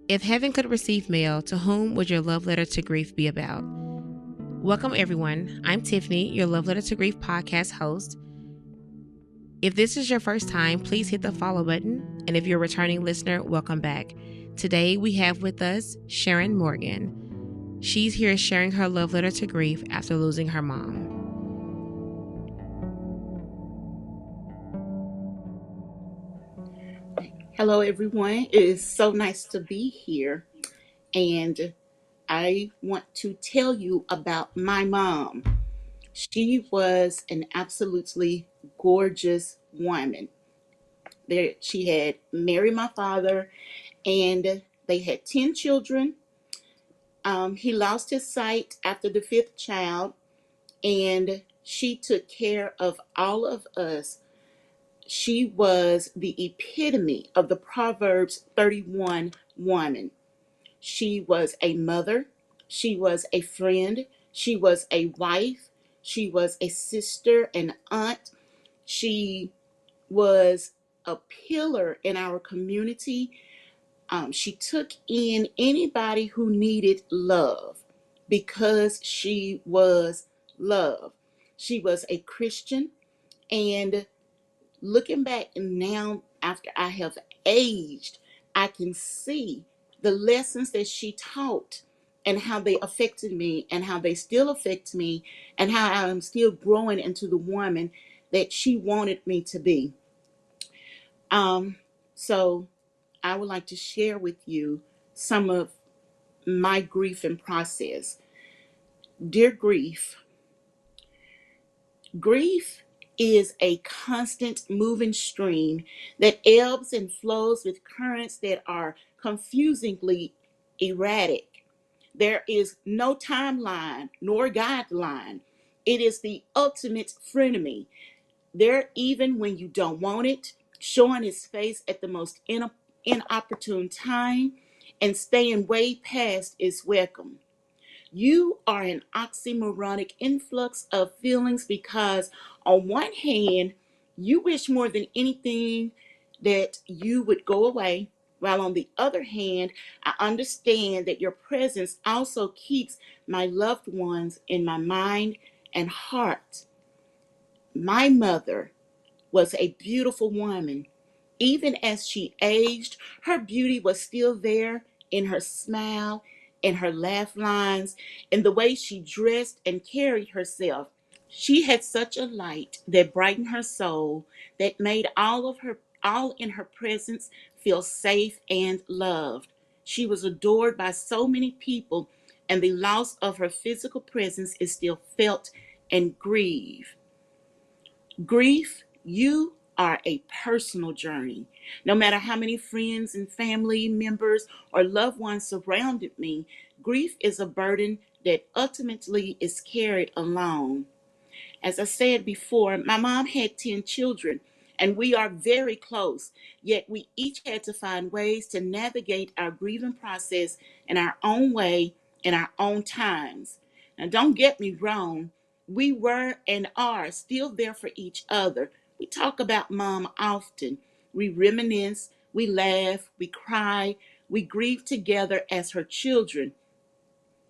If heaven could receive mail, to whom would your love letter to grief be about? Welcome, everyone. I'm Tiffany, your Love Letter to Grief podcast host. If this is your first time, please hit the follow button. And if you're a returning listener, welcome back. Today, we have with us Sharon Morgan. She's here sharing her love letter to grief after losing her mom. Hello, everyone. It is so nice to be here. And I want to tell you about my mom. She was an absolutely gorgeous woman. She had married my father, and they had 10 children. He lost his sight after the fifth child, and she took care of all of us. She was the epitome of the Proverbs 31 woman. She was a mother. She was a friend. She was a wife. She was a sister, an aunt. She was a pillar in our community. She took in anybody who needed love because she was love. She was a Christian, and looking back now after I have aged, I can see the lessons that she taught and how they affected me and how they still affect me and how I am still growing into the woman that she wanted me to be. Um, so I would like to share with you some of my grief and process. Dear grief, grief is a constant moving stream that ebbs and flows with currents that are confusingly erratic. There is no timeline nor guideline. It is the ultimate frenemy. There, even when you don't want it, showing its face at the most inopportune time and staying way past its welcome. You are an oxymoronic influx of feelings because, on one hand, you wish more than anything that you would go away, while on the other hand, I understand that your presence also keeps my loved ones in my mind and heart. My mother was a beautiful woman. Even as she aged, her beauty was still there in her smile, in her laugh lines, in the way she dressed and carried herself. She had such a light that brightened her soul, that made all in her presence feel safe and loved. She was adored by so many people, and the loss of her physical presence is still felt and grieved. Grief, you are a personal journey. No matter how many friends and family members or loved ones surrounded me, grief is a burden that ultimately is carried alone. As I said before, my mom had 10 children, and we are very close, yet we each had to find ways to navigate our grieving process in our own way, in our own times. Now, don't get me wrong, we were and are still there for each other. We talk about mom often. We reminisce, we laugh, we cry, we grieve together as her children.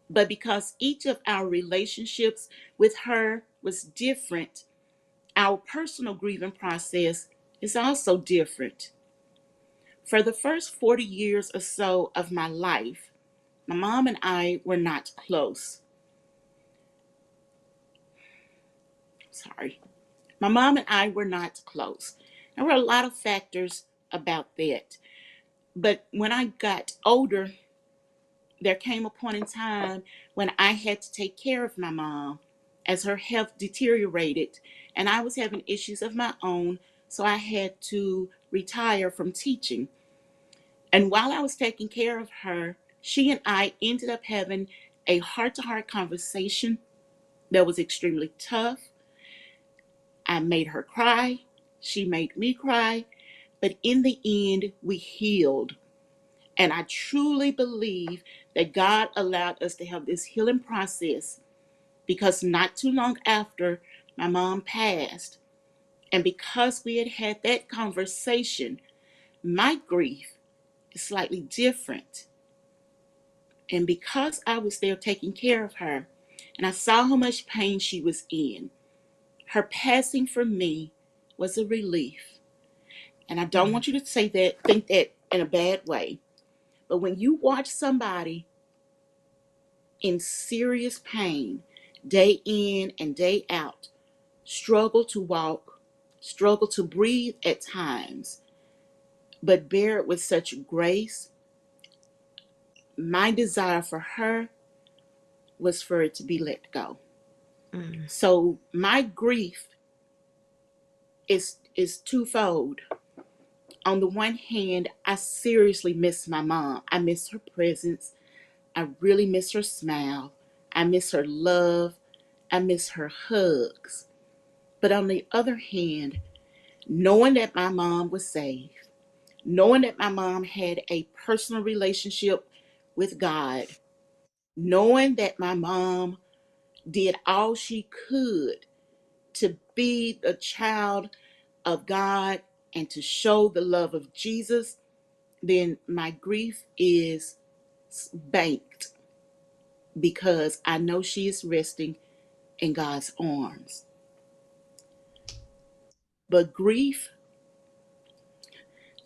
But because each of our relationships with her was different, our personal grieving process is also different. For the first 40 years or so of my life, my mom and I were not close. Sorry. My mom and I were not close. There were a lot of factors about that. But when I got older, there came a point in time when I had to take care of my mom as her health deteriorated and I was having issues of my own, so I had to retire from teaching. And while I was taking care of her, she and I ended up having a heart to heart conversation that was extremely tough. I made her cry, she made me cry, but in the end, we healed. And I truly believe that God allowed us to have this healing process because not too long after, my mom passed. And because we had had that conversation, my grief is slightly different. And because I was there taking care of her, and I saw how much pain she was in, her passing from me was a relief. And I don't Mm. want you to think that in a bad way. But when you watch somebody in serious pain, day in and day out, struggle to walk, struggle to breathe at times, but bear it with such grace, my desire for her was for it to be let go. Mm. So my grief is twofold. On the one hand, I seriously miss my mom. I miss her presence. I really miss her smile. I miss her love. I miss her hugs. But on the other hand, knowing that my mom was saved, knowing that my mom had a personal relationship with God, knowing that my mom did all she could to be the child of God and to show the love of Jesus, then my grief is banked because I know she is resting in God's arms. But grief,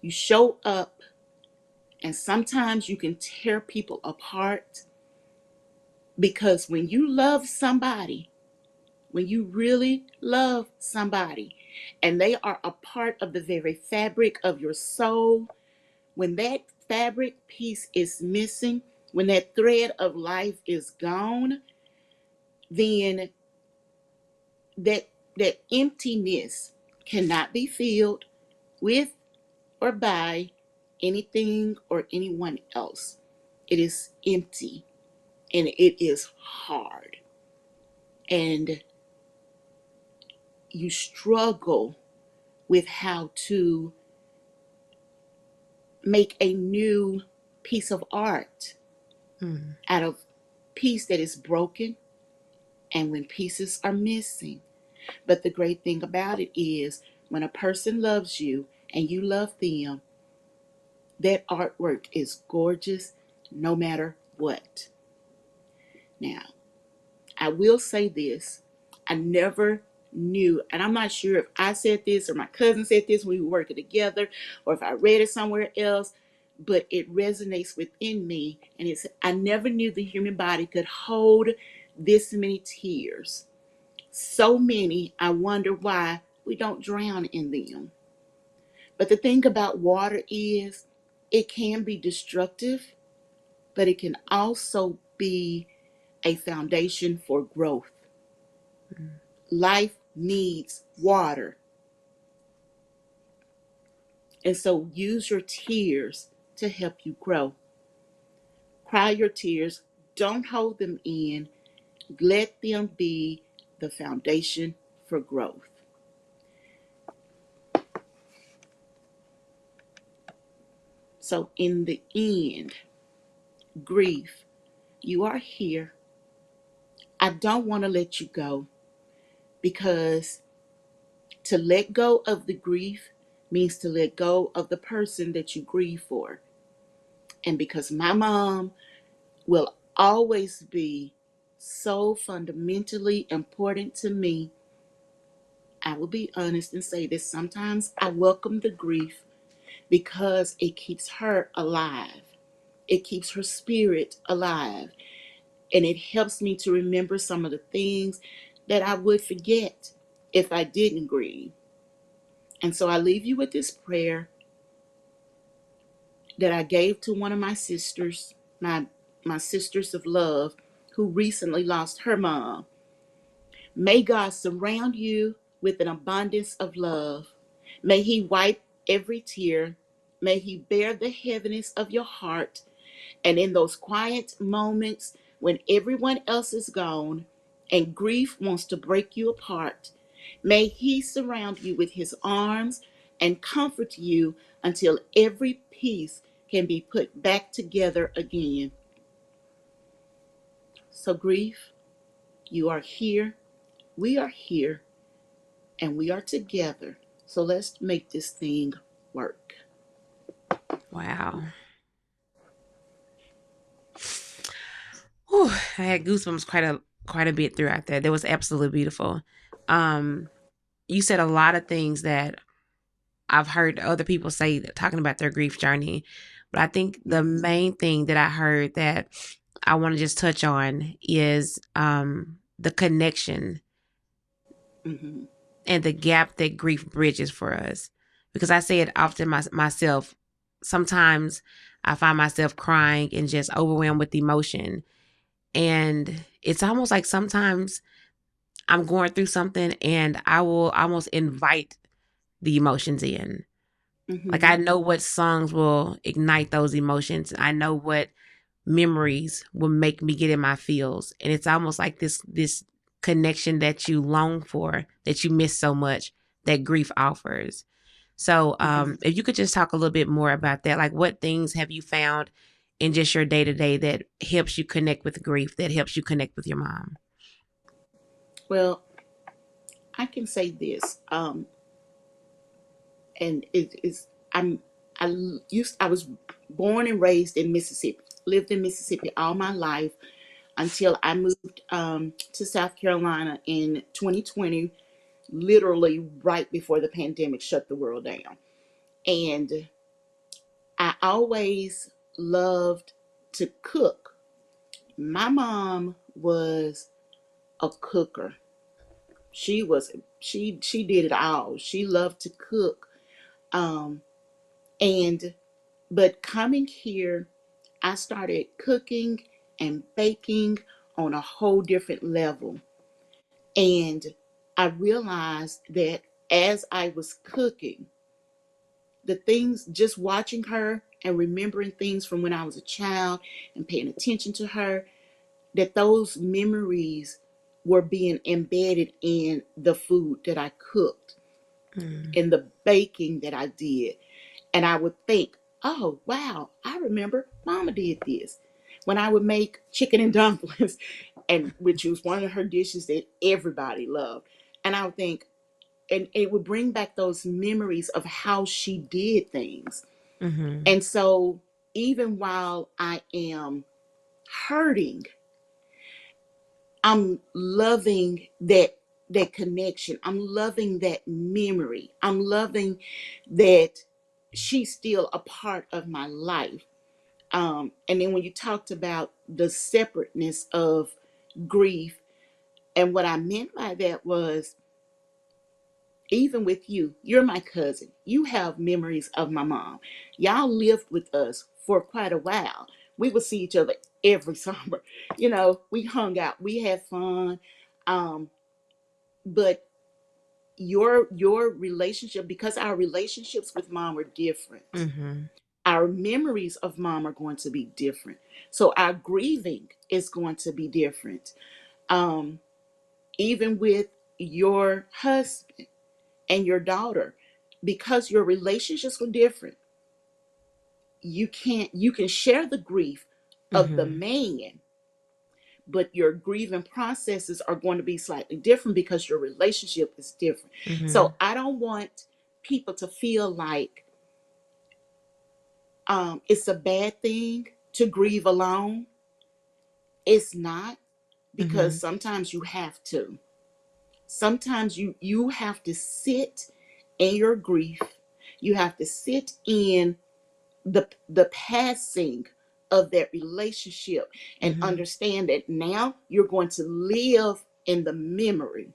you show up, and sometimes you can tear people apart because when you love somebody, when you really love somebody, and they are a part of the very fabric of your soul, when that fabric piece is missing, when that thread of life is gone, then that that emptiness cannot be filled with or by anything or anyone else. It is empty and it is hard. And you struggle with how to make a new piece of art Mm. out of piece that is broken and when pieces are missing. But the great thing about it is when a person loves you and you love them, that artwork is gorgeous no matter what. Now, I will say this. I never knew, and I'm not sure if I said this or my cousin said this when we were working together or if I read it somewhere else, but it resonates within me. And it's, I never knew the human body could hold this many tears. So many, I wonder why we don't drown in them. But the thing about water is it can be destructive, but it can also be a foundation for growth. Mm. Life needs water. And so use your tears to help you grow. Cry your tears. Don't hold them in. Let them be the foundation for growth. So, in the end, grief, you are here. I don't want to let you go because to let go of the grief means to let go of the person that you grieve for. And because my mom will always be so fundamentally important to me, I will be honest and say that sometimes I welcome the grief because it keeps her alive. It keeps her spirit alive. And it helps me to remember some of the things that I would forget if I didn't grieve. And so I leave you with this prayer that I gave to one of my sisters, my sisters of love, who recently lost her mom. May God surround you with an abundance of love. May He wipe every tear. May He bear the heaviness of your heart. And in those quiet moments when everyone else is gone and grief wants to break you apart, may He surround you with His arms and comfort you until every piece can be put back together again. So, grief, you are here, we are here, and we are together. So, let's make this thing work. Wow. had goosebumps quite a bit throughout that. That was absolutely beautiful. You said a lot of things that I've heard other people say talking about their grief journey. But I think the main thing that I heard that I want to just touch on is the connection Mm-hmm. and the gap that grief bridges for us. Because I say it often myself. Sometimes I find myself crying and just overwhelmed with emotion. And it's almost like sometimes I'm going through something and I will almost invite the emotions in. Like Mm-hmm. I know what songs will ignite those emotions. I know what memories will make me get in my feels. And it's almost like this connection that you long for, that you miss so much, that grief offers. So Mm-hmm. if you could just talk a little bit more about that, like what things have you found in just your day to day that helps you connect with grief, that helps you connect with your mom? Well, I can say this, and it is I I was born and raised in Mississippi, lived in Mississippi all my life until I moved to South Carolina in 2020, literally right before the pandemic shut the world down. And I always loved to cook. My mom was a cooker. She was she did it all. She loved to cook. Um, and but coming here, I started cooking and baking on a whole different level. And I realized that as I was cooking, the things, just watching her and remembering things from when I was a child and paying attention to her, that those memories were being embedded in the food that I cooked, Mm. in the baking that I did. And I would think, oh, wow, I remember Mama did this. When I would make chicken and dumplings, and which was one of her dishes that everybody loved. And I would think, and it would bring back those memories of how she did things. Mm-hmm. And so even while I am hurting, I'm loving that connection. I'm loving that memory. I'm loving that she's still a part of my life. And then when you talked about the separateness of grief, and what I meant by that was, even with you, you're my cousin. You have memories of my mom. Y'all lived with us for quite a while. We would see each other every summer. We hung out, we had fun. Um, but your relationship, because our relationships with mom are different, Mm-hmm. our memories of mom are going to be different. So our grieving is going to be different. Um, Even with your husband and your daughter, because your relationships were different, you can share the grief of the Mm-hmm. man, but your grieving processes are going to be slightly different because your relationship is different. Mm-hmm. So I don't want people to feel like it's a bad thing to grieve alone. It's not, because Mm-hmm. sometimes you have to. Sometimes you have to sit in your grief. You have to sit in the passing of that relationship and Mm-hmm. understand that now you're going to live in the memory.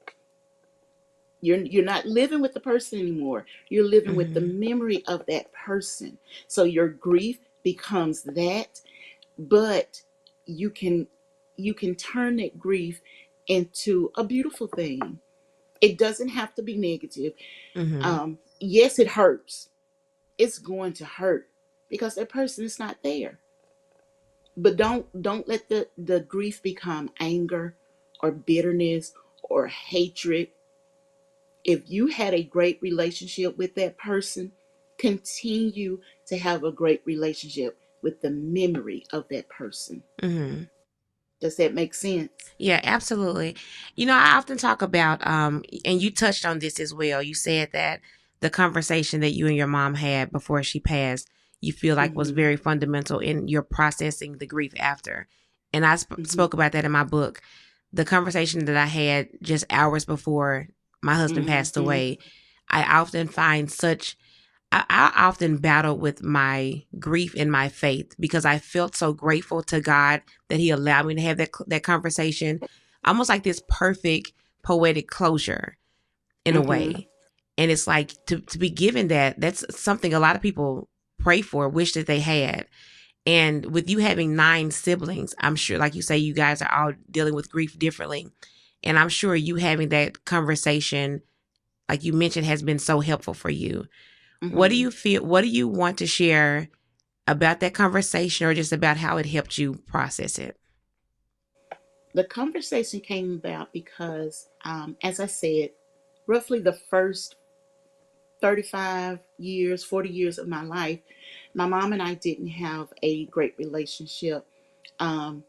You're not living with the person anymore. You're living with the Mm-hmm. memory of that person. So your grief becomes that, but you can turn that grief into a beautiful thing. It doesn't have to be negative. Mm-hmm. Yes, it hurts. It's going to hurt because that person is not there. But don't let the grief become anger or bitterness or hatred. If you had a great relationship with that person, continue to have a great relationship with the memory of that person. Mm-hmm. Does that make sense? Yeah, absolutely. I often talk about, and you touched on this as well. You said that the conversation that you and your mom had before she passed, you feel like was Mm-hmm. very fundamental in your processing the grief after. And I Mhm. spoke about that in my book. The conversation that I had just hours before my husband passed Mhm. away, I often find such I often battle with my grief and my faith because I felt so grateful to God that He allowed me to have that conversation, almost like this perfect poetic closure in a Mhm. way. And it's like to be given that's something a lot of people pray for, wish that they had. And with you having 9 siblings, I'm sure, like you say, you guys are all dealing with grief differently. And I'm sure you having that conversation, like you mentioned, has been so helpful for you. What do Mhm. you feel? What do you want to share about that conversation or just about how it helped you process it? The conversation came about because, as I said, roughly the first 35 years, 40 years of my life, my mom and I didn't have a great relationship. Um,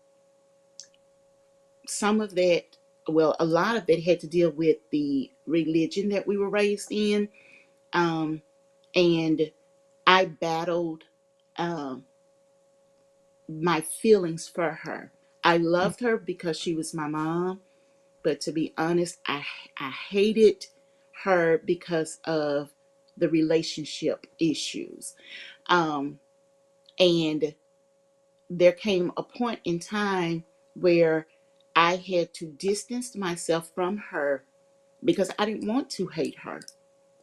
some of that, well, a lot of it had to deal with the religion that we were raised in. Um, and I battled um, my feelings for her. I loved her because she was my mom, but to be honest, I hated her because of the relationship issues. Um, and there came a point in time where I had to distance myself from her because I didn't want to hate her.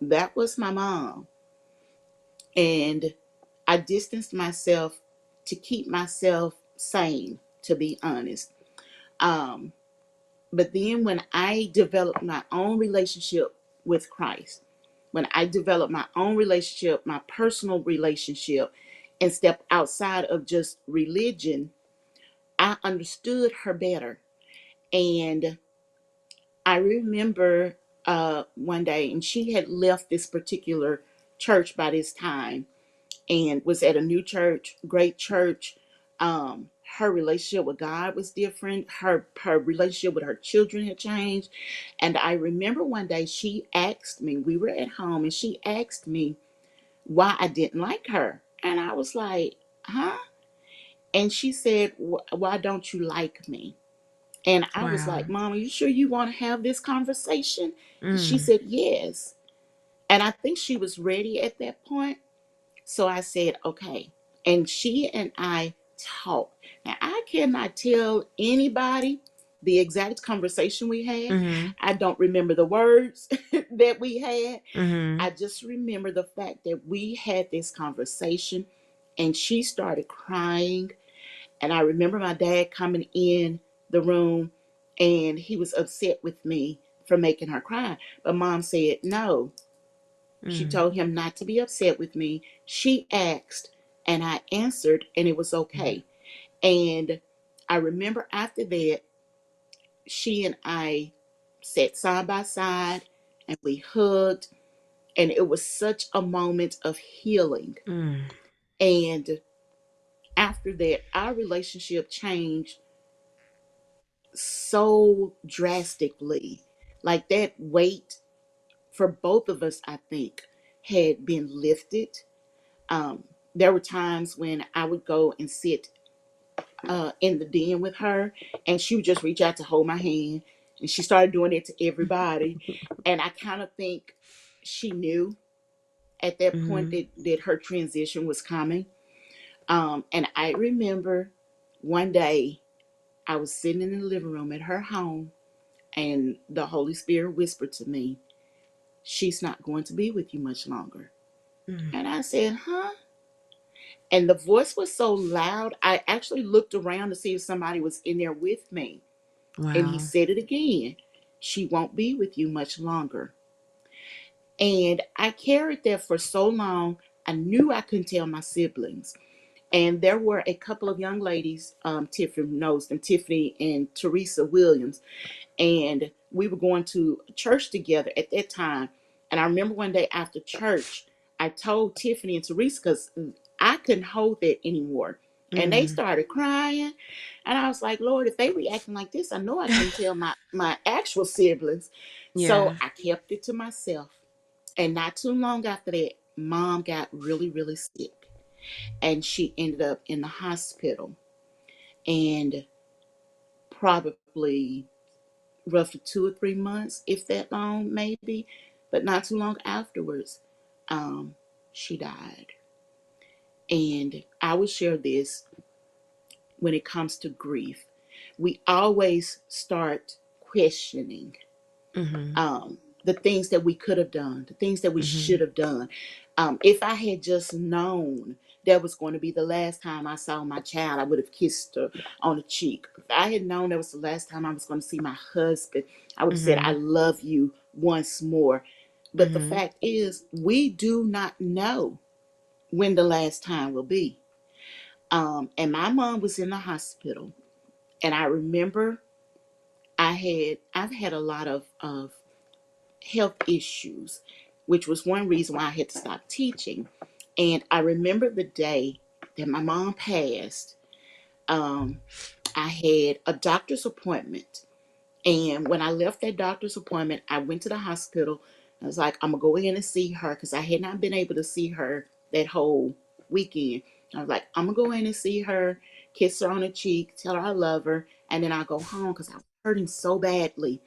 That was my mom. And I distanced myself to keep myself sane, to be honest. Um, but then when I developed my own relationship with Christ, when I developed my own relationship, my personal relationship, and stepped outside of just religion, I understood her better. And I remember one day, and she had left this particular church by this time and was at a new church, great church. Her relationship with God was different. Her relationship with her children had changed. And I remember one day she asked me, we were at home, and she asked me why I didn't like her. And I was like, huh? And she said, why don't you like me? And I was Wow. like, Mom, are you sure you want to have this conversation? She Mm. said, yes. And I think she was ready at that point. So I said, okay. And she and I talked. Now, I cannot tell anybody the exact conversation we had. Mhm. I don't remember the words that we had. I Mhm. just remember the fact that we had this conversation and she started crying. And I remember my dad coming in the room and he was upset with me for making her cry. But mom said, no. She Mm. told him not to be upset with me. She asked and I answered and it was Mm. okay. And I remember after that, she and I sat side by side and we hugged. And it was such a moment of healing. Mm. And after that, our relationship changed so drastically. Like that weight for both of us, I think, had been lifted. Um, there were times when I would go and sit in the den with her, and she would just reach out to hold my hand, and she started doing it to everybody. And I kind of think she knew at that point Mhm. that her transition was coming. And I remember one day I was sitting in the living room at her home, and the Holy Spirit whispered to me, she's not going to be with you much longer. Mm. And I said, huh? And the voice was so loud, I actually looked around to see if somebody was in there with me. And he Wow. said it again. She won't be with you much longer. And I carried that for so long, I knew I couldn't tell my siblings. And there were a couple of young ladies, Tiffany knows them, Tiffany and Teresa Williams, and we were going to church together at that time. And I remember one day after church, I told Tiffany and Teresa because I couldn't hold that anymore. And they Mm. started crying. And I was like, Lord, if they reacting like this, I know I couldn't tell my actual siblings. So Yeah. I kept it to myself. And not too long after that, mom got really, really sick. And she ended up in the hospital. And probably roughly 2 or 3 months, if that long, maybe, but not too long afterwards, um, she died. And I will share this when it comes to grief. We always start questioning Mhm. the things that we could have done, the things that we should Mhm. have done. If I had just known that was going to be the last time I saw my child, I would have kissed her on the cheek. If I had known that was the last time I was going to see my husband, I would have said, I Mhm. love you once more. But the Mhm. fact is, we do not know when the last time will be. And my mom was in the hospital, and I remember I've had a lot of health issues, which was one reason why I had to stop teaching. And I remember the day that my mom passed. Um, I had a doctor's appointment, and when I left that doctor's appointment, I went to the hospital. I was like, I'm gonna go in and see her because I had not been able to see her that whole weekend. I was like, I'm gonna go in and see her, kiss her on the cheek, tell her I love her, and then I'll go home because I was hurting so badly.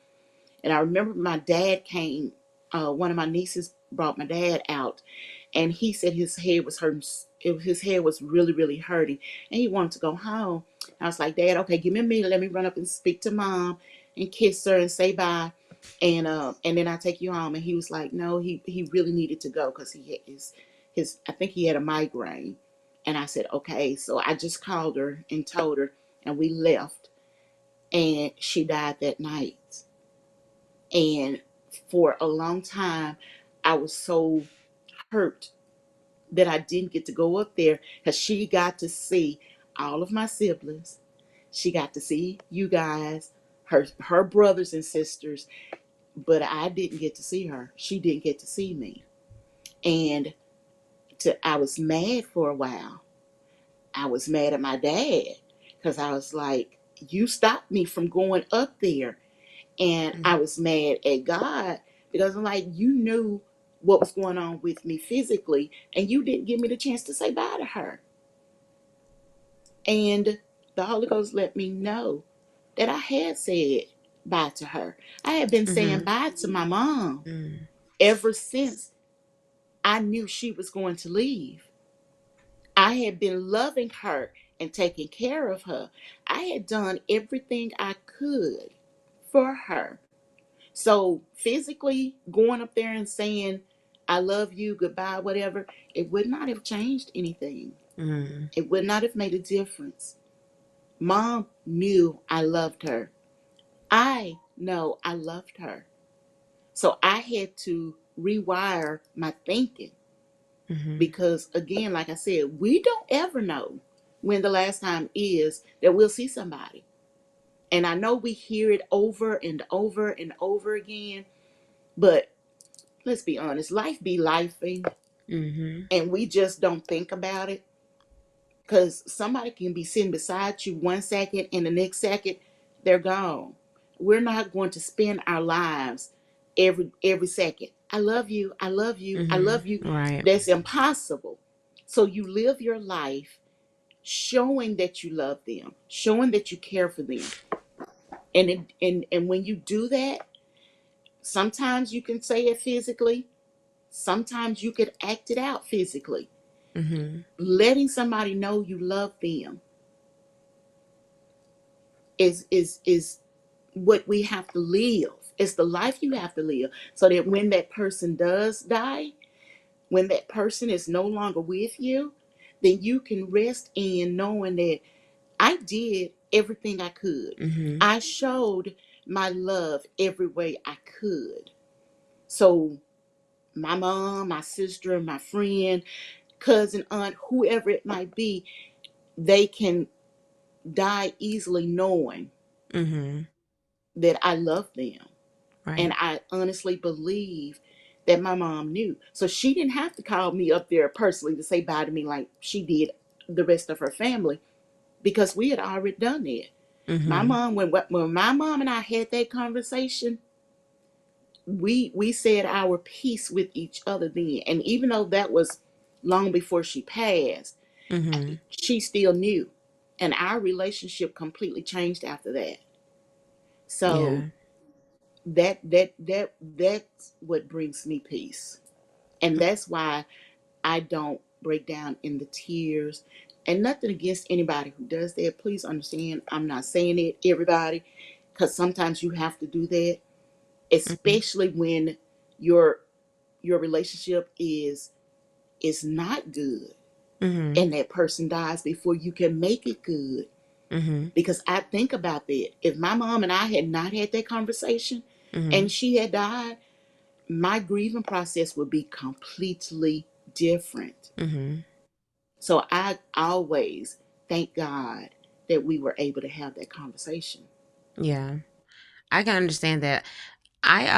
And I remember my dad came, one of my nieces brought my dad out, and he said his head was hurting. His head was really, really hurting, and he wanted to go home. I was like, Dad, okay, give me a minute. Let me run up and speak to Mom and kiss her and say bye, and then I'll take you home. And he was like, no, he really needed to go because he had his I think he had a migraine. And I said, okay. So I just called her and told her, and we left. And she died that night. And for a long time, I was so hurt that I didn't get to go up there because she got to see all of my siblings. She got to see you guys, her brothers and sisters, but I didn't get to see her. She didn't get to see me. And I was mad for a while. I was mad at my dad because I was like, you stopped me from going up there. And I Mhm. was mad at God because I'm like, you knew what was going on with me physically, and you didn't give me the chance to say bye to her. And the Holy Ghost let me know that I had said bye to her. I had been saying Mhm. bye to my mom Mhm. ever since I knew she was going to leave. I had been loving her and taking care of her. I had done everything I could for her. So physically going up there and saying, I love you, goodbye, whatever, it would not have changed anything. Mhm. It would not have made a difference. Mom knew I loved her. I know I loved her. So I had to rewire my thinking Mhm. because, again, like I said, we don't ever know when the last time is that we'll see somebody. And I know we hear it over and over and over again, but let's be honest, life be lifing, Mhm. and we just don't think about it because somebody can be sitting beside you 1 second and the next second they're gone. We're not going to spend our lives every second. I love you. I love you. I Mhm. love you. Right. That's impossible. So you live your life showing that you love them, showing that you care for them. And when you do that, sometimes you can say it physically, sometimes you could act it out physically. Mhm. Letting somebody know you love them is what we have to live. It's the life you have to live so that when that person does die, when that person is no longer with you, then you can rest in knowing that I did everything I could. Mhm. I showed my love every way I could. So my mom, my sister, my friend, cousin, aunt, whoever it might be, they can die easily knowing Mhm. that I love them. And Right. I honestly believe that my mom knew. So she didn't have to call me up there personally to say bye to me like she did the rest of her family because we had already done it. My Mhm. mom, when my mom and I had that conversation, we said our piece with each other then. And even though that was long before she passed, Mhm. she still knew. And our relationship completely changed after that. So Yeah. that's what brings me peace. And that's why I don't break down in the tears. And nothing against anybody who does that. Please understand, I'm not saying it, everybody, because sometimes you have to do that, Mm-hmm. especially when your your relationship is not good Mm-hmm. and that person dies before you can make it good. Mm-hmm. Because I think about that. If my mom and I had not had that conversation Mm-hmm. and she had died, my grieving process would be completely different. Mm-hmm. So I always thank God that we were able to have that conversation. Yeah. I can understand that. I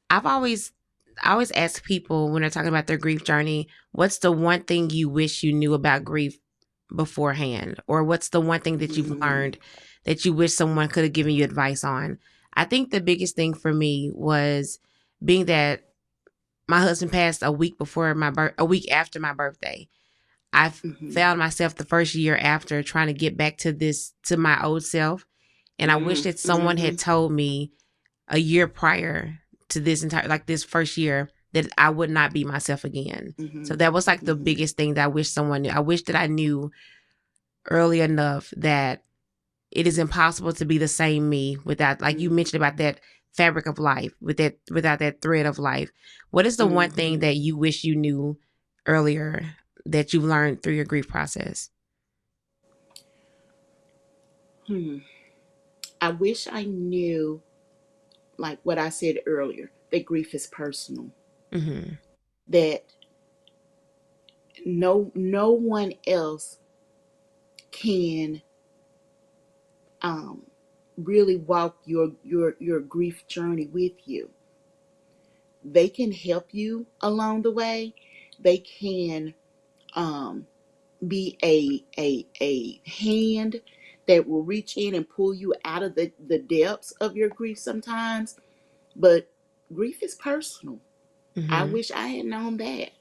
I've always ask people when they're talking about their grief journey, what's the one thing you wish you knew about grief beforehand? Or what's the one thing that you've Mm, learned that you wish someone could have given you advice on? I think the biggest thing for me was being that my husband passed a week after my birthday. I mm-hmm, found myself the first year after trying to get back to my old self. And I wish mm, that someone mm-hmm, had told me a year prior to this entire, like this first year, that I would not be myself again. mm-hmm, So that was like the mm-hmm, biggest thing that I wish someone knew. I wish that I knew early enough that it is impossible to be the same me without, like you mentioned about that fabric of life, without that thread of life. What is the one thing mm-hmm. that you wish you knew earlier that you learned through your grief process? Hmm. I wish I knew, like what I said earlier, that grief is personal. Mm-hmm. That no one else can um, really walk your grief journey with you. They can help you along the way. They can um, be a hand that will reach in and pull you out of the depths of your grief sometimes. But grief is personal. I Mm-hmm. wish I had known that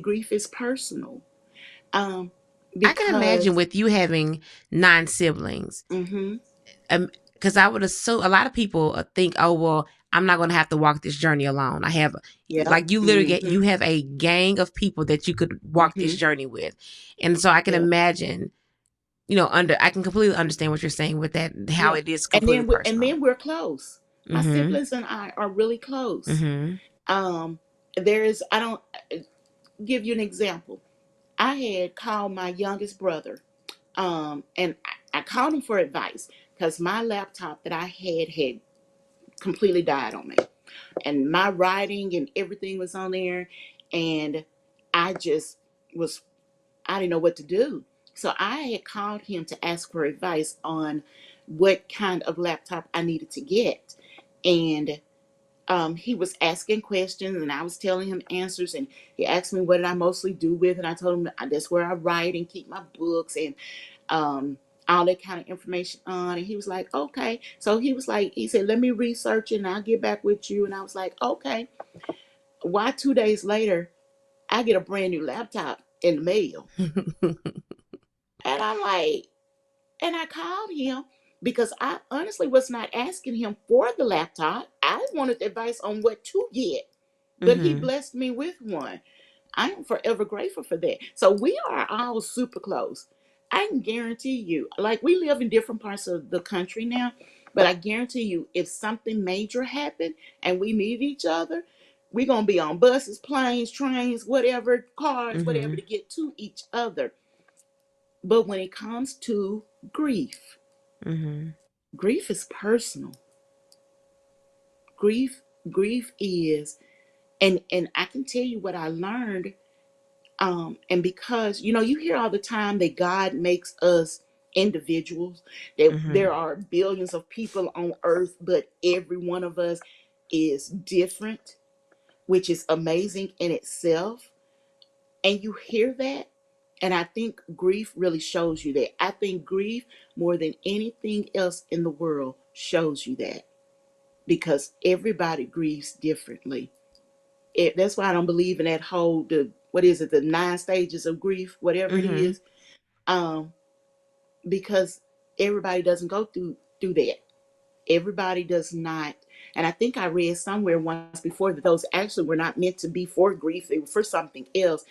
grief is personal. Um, I can imagine because with you having 9 siblings, mm-hmm, because I would assume a lot of people think, oh well, I'm not going to have to walk this journey alone. I have, yeah, like, you literally you mm-hmm, have a gang of people that you could walk this mm-hmm, journey with, and so I can yeah, imagine, I can completely understand what you're saying with that, how yeah. it is And completely and personal. then we're close. My Mm-hmm. siblings and I are really close. Mm-hmm. Um, there is I don't give you an example. I had called my youngest brother, and I called him for advice because my laptop that I had completely died on me, and my writing and everything was on there, and I just was I didn't know what to do. So I had called him to ask for advice on what kind of laptop I needed to get, and he was asking questions and I was telling him answers, and he asked me what did I mostly do with it, and I told him that's where I write and keep my books and um, all that kind of information on. And he was like, okay. So he said, let me research it and I'll get back with you. And I was like, okay. Why 2 days later, I get a brand new laptop in the mail. And I'm like, and I called him because I honestly was not asking him for the laptop. I wanted advice on what to get, but he Mm-hmm. blessed me with one. I am forever grateful for that. So we are all super close. I can guarantee you, like we live in different parts of the country now, but I guarantee you, if something major happened and we need each other, we're gonna be on buses, planes, trains, whatever, cars, whatever Mm-hmm. to get to each other. But when it comes to grief, Mm-hmm. grief is personal. Grief is, and I can tell you what I learned. And because you hear all the time that God makes us individuals, that Mm-hmm. there are billions of people on earth, but every one of us is different, which is amazing in itself. And you hear that, and I think grief really shows you that. I think grief, more than anything else in the world, shows you that because everybody grieves differently. That's why I don't believe in that whole the what is it, the 9 stages of grief, whatever it Mm-hmm. is, um, because everybody doesn't go through that. Everybody does not. And I think I read somewhere once before that those actually were not meant to be for grief, they were for something else.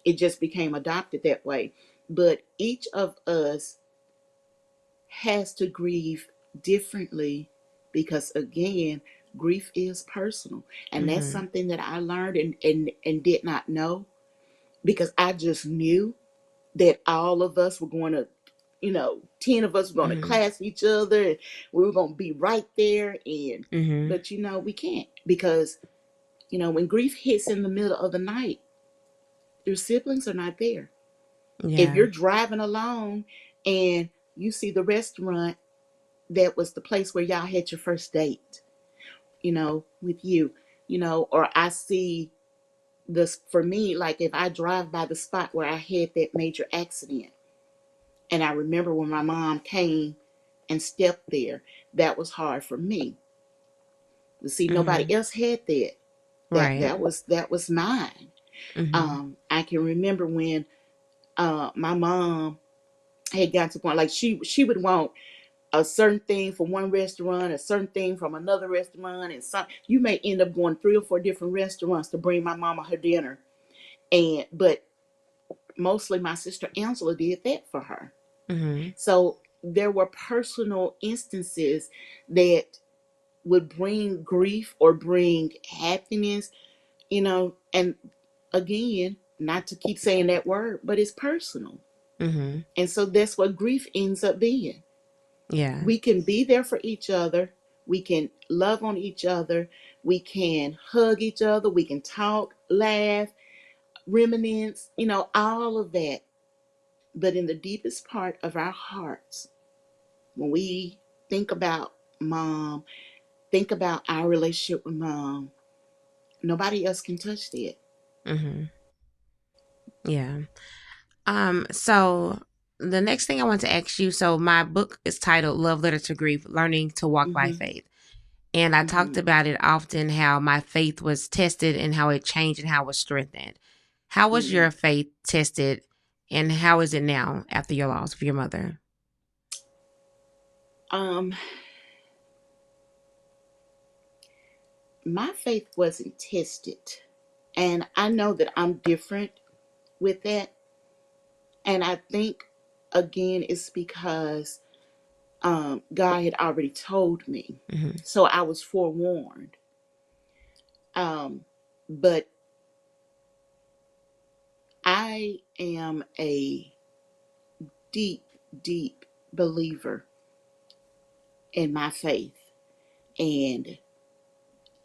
It just became adopted that way. But each of us has to grieve differently because, again, grief is personal. And that's Mm-hmm. something that I learned and did not know, because I just knew that all of us were going to, 10 of us were going to Mm-hmm. class each other and we were going to be right there. And, Mm-hmm. but we can't, because, when grief hits in the middle of the night, your siblings are not there. If Yeah. you're driving along and you see the restaurant that was the place where y'all had your first date, with you, or I see this, for me, like if I drive by the spot where I had that major accident, and I remember when my mom came and stepped there, that was hard for me. You see, nobody Mm-hmm. else had that. Right. That was mine. Mm-hmm. I can remember when my mom had gotten to the point, like she would want a certain thing from one restaurant, a certain thing from another restaurant, and some you may end up going 3 or 4 different restaurants to bring my mama her dinner. And but mostly my sister Angela did that for her. Mm-hmm. So there were personal instances that would bring grief or bring happiness, and again, not to keep saying that word, but it's personal. Mm-hmm. And so that's what grief ends up being. Yeah. We can be there for each other. We can love on each other. We can hug each other. We can talk, laugh, reminisce, all of that. But in the deepest part of our hearts, when we think about mom, think about our relationship with mom, nobody else can touch that. Mm-hmm. Yeah. So the next thing I want to ask you, so my book is titled Love Letter to Grief, Learning to Walk by Mm-hmm. Faith. And I talked Mm-hmm. about it often, how my faith was tested and how it changed and how it was strengthened. How was Mm-hmm. your faith tested and how is it now after your loss of your mother? Um, my faith wasn't tested. And I know that I'm different with that. And I think, again, it's because God had already told me. Mm-hmm. So I was forewarned. But I am a deep, deep believer in my faith. And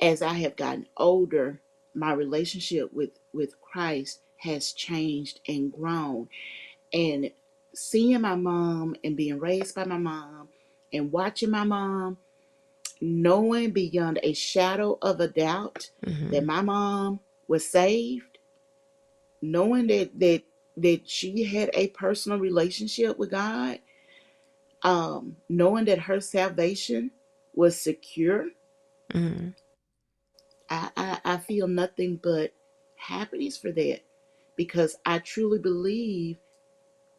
as I have gotten older, my relationship with Christ has changed and grown. And seeing my mom and being raised by my mom and watching my mom, knowing beyond a shadow of a doubt that Mm-hmm. my mom was saved, knowing that she had a personal relationship with God, knowing that her salvation was secure, Mm-hmm. I feel nothing but happiness for that, because I truly believe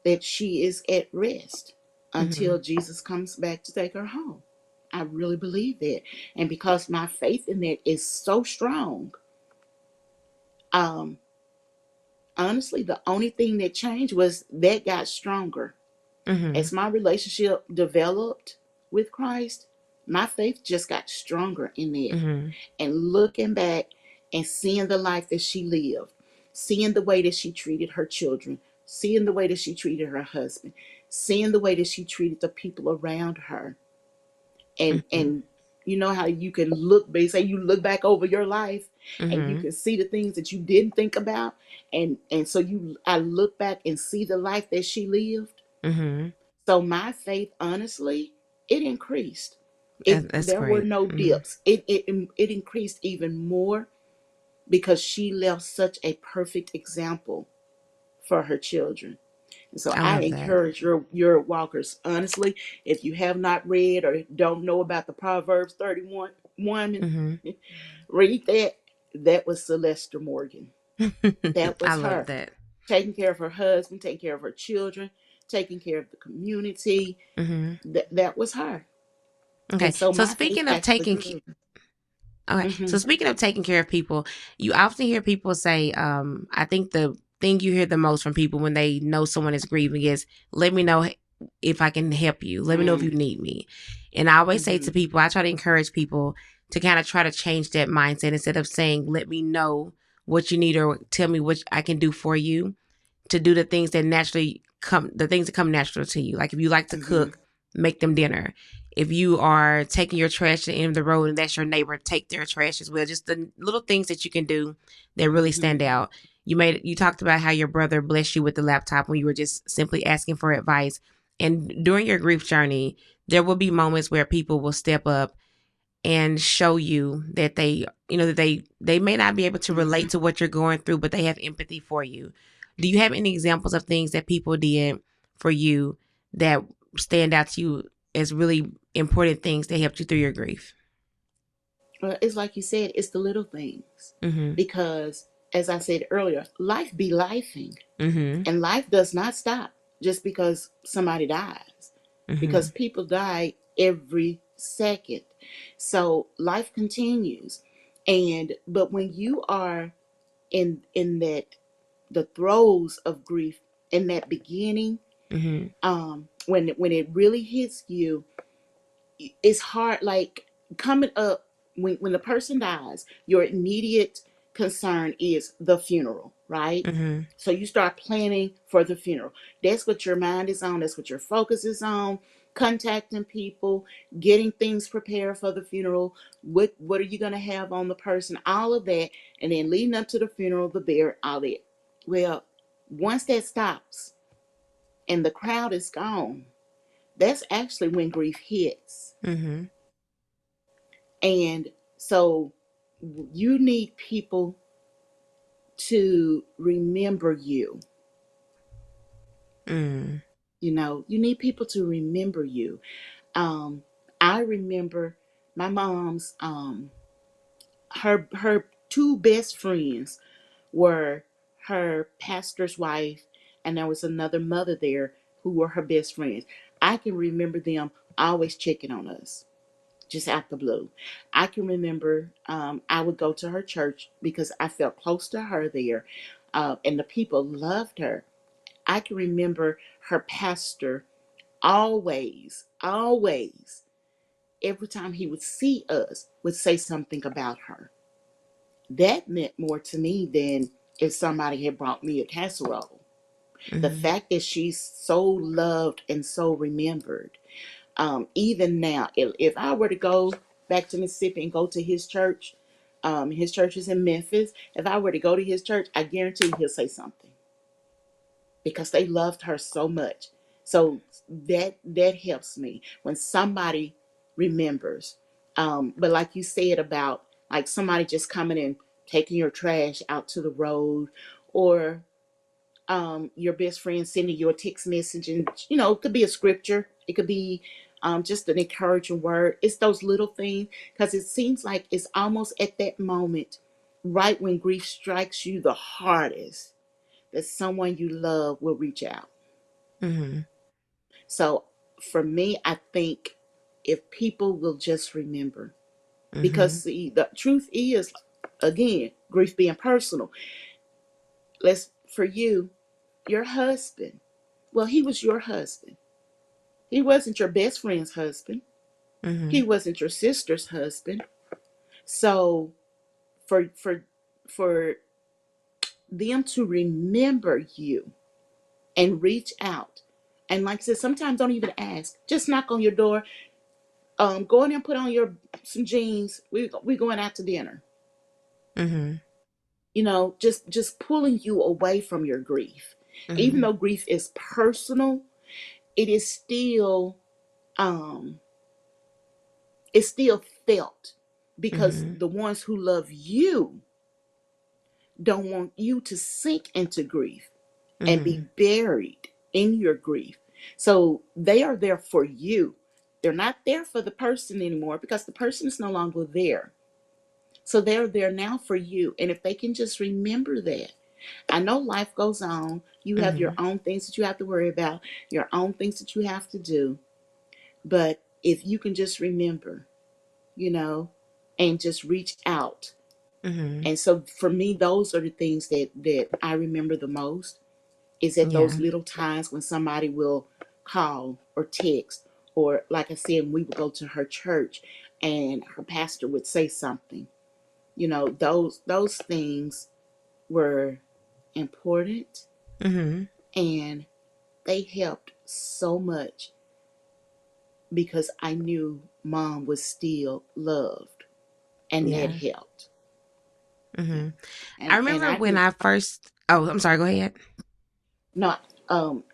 that she is at rest Mm-hmm. until Jesus comes back to take her home. I really believe that. And because my faith in that is so strong, um, honestly, the only thing that changed was that got stronger. Mm-hmm. As my relationship developed with Christ, my faith just got stronger in that. Mm-hmm. And looking back and seeing the life that she lived, seeing the way that she treated her children, seeing the way that she treated her husband, seeing the way that she treated the people around her, Mm-hmm. and you know how you can look, they say you look back over your life and you Mm-hmm. can see the things that you didn't think about, and so I look back and see the life that she lived. Mm-hmm. So my faith, honestly, it increased. That's There were great. no Mm-hmm. dips. It increased even more because she left such a perfect example for her children. And so I I love that. encourage your walkers, honestly, if you have not read or don't know about the Proverbs 31 woman, Mm-hmm. read that. That was Celeste Morgan. That I was love her. that. Taking care of her husband, taking care of her children, taking care of the community. Mm-hmm. That was her. Okay. And so So my faith speaking of actually taking grew. Okay. So Hmm. speaking of taking care of people, you often hear people say, I think the thing you hear the most from people when they know someone is grieving is, let me know if I can help you. Let me know if you need me. And I always say Hmm. to people, I try to encourage people to kind of try to change that mindset instead of saying, let me know what you need or tell me what I can do for you, to do the things that naturally come, the things that come natural to you. Like if you like to Hmm. cook, make them dinner. If you are taking your trash to the end of the road and that's your neighbor, take their trash as well. Just the little things that you can do that really Hmm. stand out. You talked about how your brother blessed you with the laptop when you were just simply asking for advice. And during your grief journey, there will be moments where people will step up and show you that they may not be able to Hmm. relate to what you're going through, but they have empathy for you. Do you have any examples of things that people did for you that stand out to you as really important things that helped you through your grief? Well, it's like you said, it's the little things. Mhm. Because, as I said earlier, life be lifing. Mhm. And life does not stop just because somebody dies, because Mhm. people die every second. So life continues. But when you are in that the throes of grief, in that beginning, Mhm. when it really hits you, it's hard. Like coming up, when the person dies, your immediate concern is the funeral, right? Mhm. So you start planning for the funeral. That's what your mind is on. That's what your focus is on. Contacting people, getting things prepared for the funeral. What are you going to have on the person? All of that, and then leading up to the funeral, the burial, all that. Well, once that stops and the crowd is gone, that's actually when grief hits. Mhm. And so you need people to remember you. Mhm. You need people to remember you. Um, I remember my mom's her two best friends were her pastor's wife, and there was another mother there who were her best friends. I can remember them always checking on us, just out the blue. I can remember I would go to her church because I felt close to her there, and the people loved her. I can remember her pastor always, every time he would see us, would say something about her. That meant more to me than if somebody had brought me a casserole. The Mhm. fact that she's so loved and so remembered. Even now, if I were to go back to Mississippi and go to his church is in Memphis. If I were to go to his church, I guarantee he'll say something because they loved her so much. So that helps me when somebody remembers. But like you said about like somebody just coming and taking your trash out to the road, or your best friend sending you a text message, and it could be a scripture, it could be just an encouraging word. It's those little things, because it seems like it's almost at that moment, right when grief strikes you the hardest, that someone you love will reach out. Mhm. So for me, I think if people will just remember, because Mhm. see, the truth is, again, grief being personal. Let's For you, your husband. Well, he was your husband. He wasn't your best friend's husband. He Mhm. wasn't your sister's husband. So for them to remember you and reach out, and like I said, sometimes don't even ask. Just knock on your door. Go in and put on your some jeans. We going out to dinner. Mhm. Just pulling you away from your grief. Even Mhm. though grief is personal, it is still um it's still felt, because Mhm. the ones who love you don't want you to sink into grief and be Mhm. buried in your grief. So they are there for you. They're not there for the person anymore because the person is no longer there. So they're there now for you. And if they can just remember that, I know life goes on. You have your Mhm. own things that you have to worry about, your own things that you have to do. But if you can just remember, you know, and just reach out. Mhm. And so for me, those are the things that I remember the most, is at those Yeah. little times when somebody will call or text, or like I said, we would go to her church and her pastor would say something. You know, those things were important, Mhm. and they helped so much because I knew mom was still loved, and that Yeah. helped. Yeah. Mhm. I And remember I when do. I first. Oh, I'm sorry. Go ahead. No,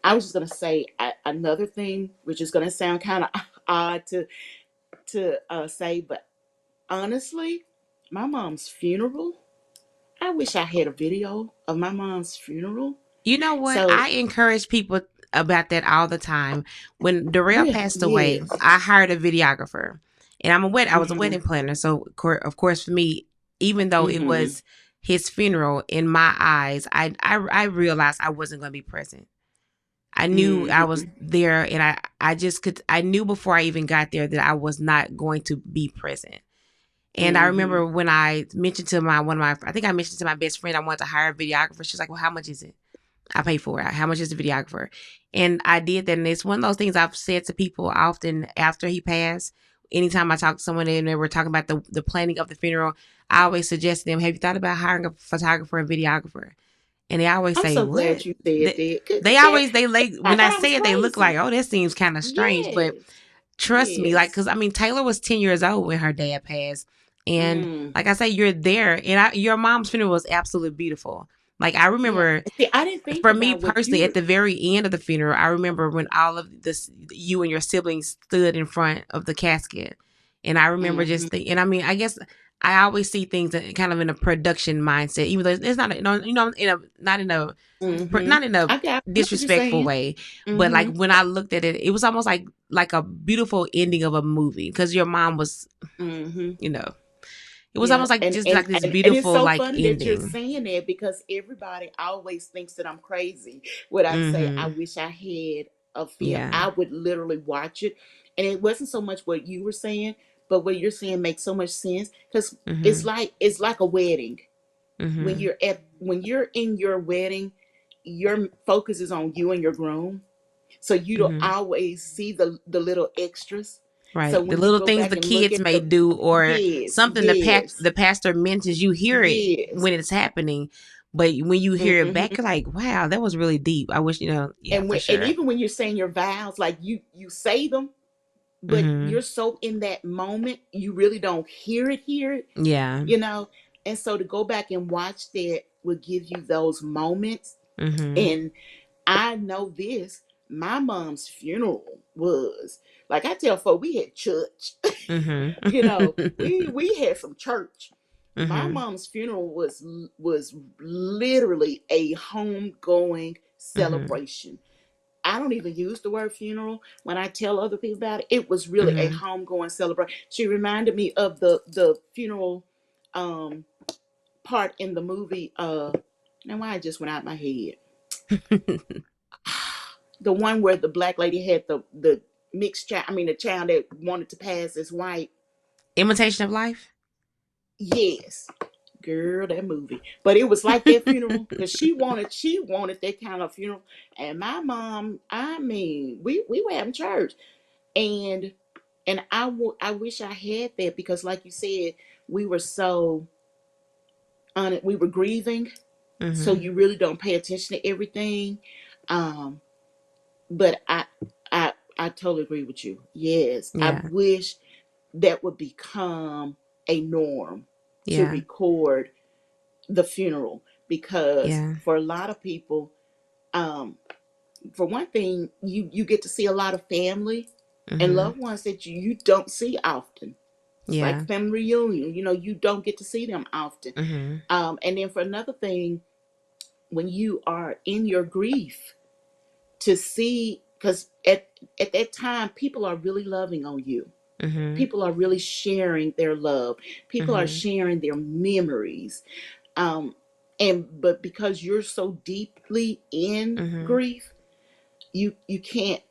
I was just gonna say another thing, which is gonna sound kind of odd to say, but honestly, my mom's funeral. I wish I had a video of my mom's funeral. You know what? So I encourage people about that all the time. When Darrell really, passed away, yes. I hired a videographer, and I was a Mhm. wedding planner. So of course, for me, even though it Mhm. was his funeral, in my eyes, I realized I wasn't going to be present. I knew I was Mhm. there, and I just could. I knew before I even got there that I was not going to be present. And I Mhm. remember when I mentioned to I think I mentioned to my best friend I wanted to hire a videographer. She's like, "Well, how much is it?" I pay for it. How much is the videographer? And I did that. And it's one of those things I've said to people often after he passed. Anytime I talk to someone and they were talking about the planning of the funeral, I always suggest to them, have you thought about hiring a photographer and videographer? And they always I'm say, so what? glad you said They, that. 'Cause they that always, they like, I when I thought I was say it, they look like, crazy. oh, that seems kind of strange. But Yes. trust me, like, Yes. because I mean, Taylor was 10 years old when her dad passed. And Mm. like I say, you're there. And your mom's funeral was absolutely beautiful. Like, I Yeah. remember See, I didn't think for me about what you personally, at were. the very end of the funeral, I remember when all of this, you and your siblings stood in front of the casket, and I remember just Mhm. thinking. And I mean, I guess I always see things kind of in a production mindset, even though it's not, in a Mhm. not in a I know what you're disrespectful saying. way, but like Mhm. when I looked at it, it was almost like a beautiful ending of a movie because your mom was, Mhm. you know, it was Yeah, almost like and just and like this and and it's beautiful so like funny that you're ending. saying that, because everybody always thinks that I'm crazy when I say I Mm-hmm. wish I had a film. Yeah. I would literally watch it, and it wasn't so much what you were saying, but what you're saying makes so much sense, because Mm-hmm. it's like a wedding. Mm-hmm. When you're in your wedding, your focus is on you and your groom, so you don't Mm-hmm. always see the little extras. So Right. The when you little go things back the and look kids at may the do or yes, something yes, the pastor mentions, you hear it yes. when it's happening. But when you hear it back, Hmm. you're like, wow, that was really deep. I wish, yeah, for And sure. even when you're saying your vows, like you say them, but Mm-hmm. you're so in that moment, you really don't hear it, Yeah. you know. And so to go back and watch that will give you those moments. Mm-hmm. And I know this. My mom's funeral was, like I tell folk, we had church. You know, Mm-hmm. we had some church. My Mm-hmm. mom's funeral was literally a homegoing Mm-hmm. celebration. I don't even use the word funeral when I tell other people about it. It was really a Mm-hmm. homegoing celebration. She reminded me of the funeral um part in the movie. Now why it just went out my head. The one where the black lady had the mixed child. I mean, the child that wanted to pass as white. Imitation of Life. Yes, girl, that movie. But it was like that funeral because she wanted that kind of funeral. And my mom, I mean, we were having church, and I wish I had that, because like you said, we were so on it. We were grieving, so Mm-hmm. you really don't pay attention to everything. Um, but I totally agree with you. Yes, I Yeah. wish that would become a norm to Yeah. record the funeral, because Yeah. for a lot of people, um, for one thing, you get to see a lot of family and Mm-hmm. loved ones that you don't see often. It's like Yeah. family reunion. You know, you don't get to see them often. Mm-hmm. And then for another thing, when you are in your grief, to see, because at that time, people are really loving on you. Mm-hmm. People are really sharing their love. People are Mm-hmm. sharing their memories. Um, but because you're so deeply in Mm-hmm. grief, you can't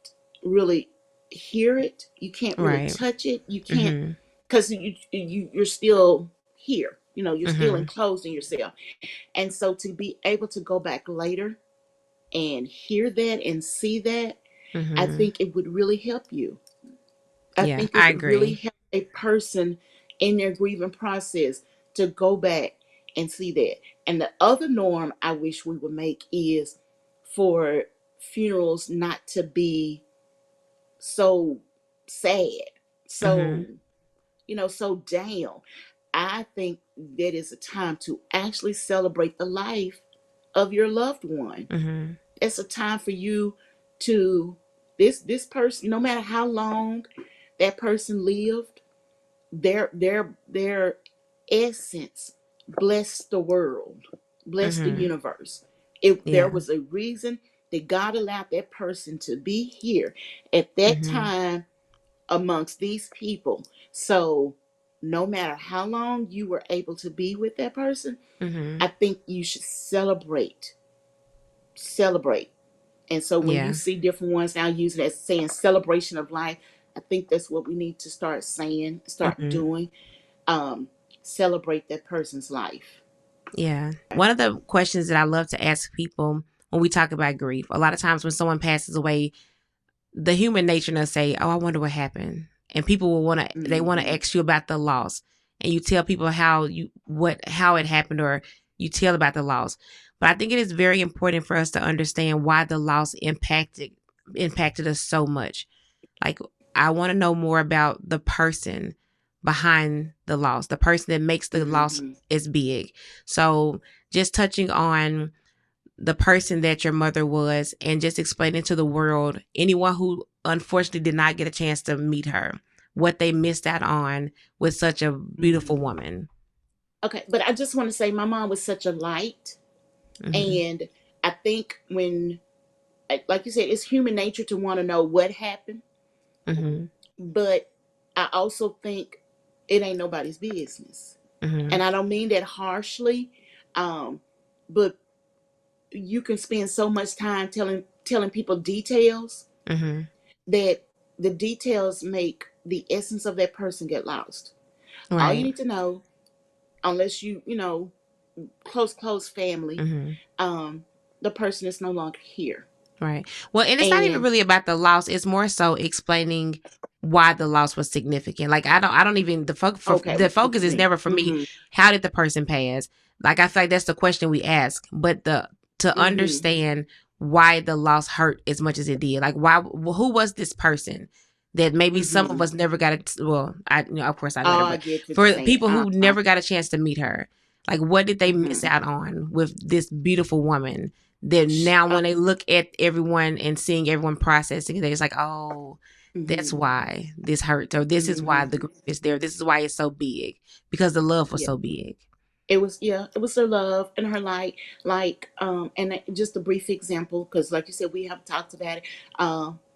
really. hear it. You can't really Right. touch it. You can't, Mhm. because you're still here. You're still Mhm. enclosed in yourself. And so to be able to go back later and hear that and see that, I Mhm. think it would really help you. I Yeah, think it I would really agree. help a person in their grieving process to go back and see that. And the other norm I wish we would make is for funerals not to be so sad, so, Mhm. so down. I think that is a time to actually celebrate the life of your loved one. Mhm. It's a time for you to this person, no matter how long that person lived, their essence blessed the world, blessed the Mhm. universe. If there Yeah. was a reason that God allowed that person to be here at that Mhm. time amongst these people. So no matter how long you were able to be with that person, I Mhm. think you should celebrate. And so when you Yeah. see different ones now using it, saying celebration of life, I think that's what we need to start saying, start Mhm. doing. Um, Celebrate that person's life. Yeah. One of the questions that I love to ask people when we talk about grief, a lot of times when someone passes away, the human nature will say, "Oh, I wonder what happened," and people will want to Mm-hmm. ask you about the loss, and you tell people how it happened, or you tell about the loss. But I think it is very important for us to understand why the loss impacted us so much. Like, I want to know more about the person behind the loss, the person that makes the loss Mm-hmm. as big. So, just touching on the person that your mother was and just explaining to the world, anyone who unfortunately did not get a chance to meet her, what they missed out on with such a beautiful Mm-hmm. woman. Okay, but I just want to say my mom was such a light. Mhm. And I think like you said, it's human nature to want to know what happened. Mhm. But I also think it ain't nobody's business. Mhm. And I don't mean that harshly. Um, but you can spend so much time telling people details Mhm. that the details make the essence of that person get lost. All you Right. need to know, unless close family, Mhm. um, the person is no longer here. Right. Well, and it's not even And really about the loss. It's more so explaining why the loss was significant. Like, I don't even okay, the what focus you is mean? never for me. Mm-hmm. How did the person pass? Like, I feel like that's the question we ask, but the to Mm-hmm. understand why the loss hurt as much as it did. Like, who was this person that maybe some of Mm-hmm. us never got it. Well, of course I met Oh, her, I but get what you're for saying. people who Uh-huh. never got a chance to meet her, like, what did they miss Mm-hmm. out on with this beautiful woman? Then now when they look at everyone and seeing everyone processing, they're just like, oh, that's Mm-hmm. why this hurts, or this is why Mm-hmm. the grief is there. This is why it's so big, because the love was Yeah. so big. It was her love and her light, and just a brief example, because like you said, we have talked about it.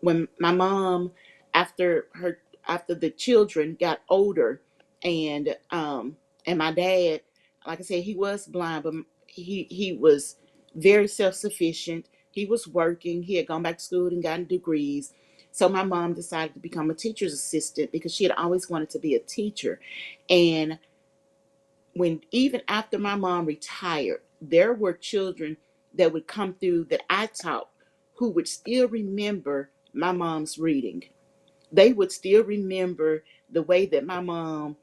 When my mom, after her, after the children got older, and my dad, like I said, he was blind, but he was very self sufficient. He was working. He had gone back to school and gotten degrees. So my mom decided to become a teacher's assistant because she had always wanted to be a teacher, and when even after my mom retired, there were children that would come through that I taught who would still remember my mom's reading. They would still remember the way that my mom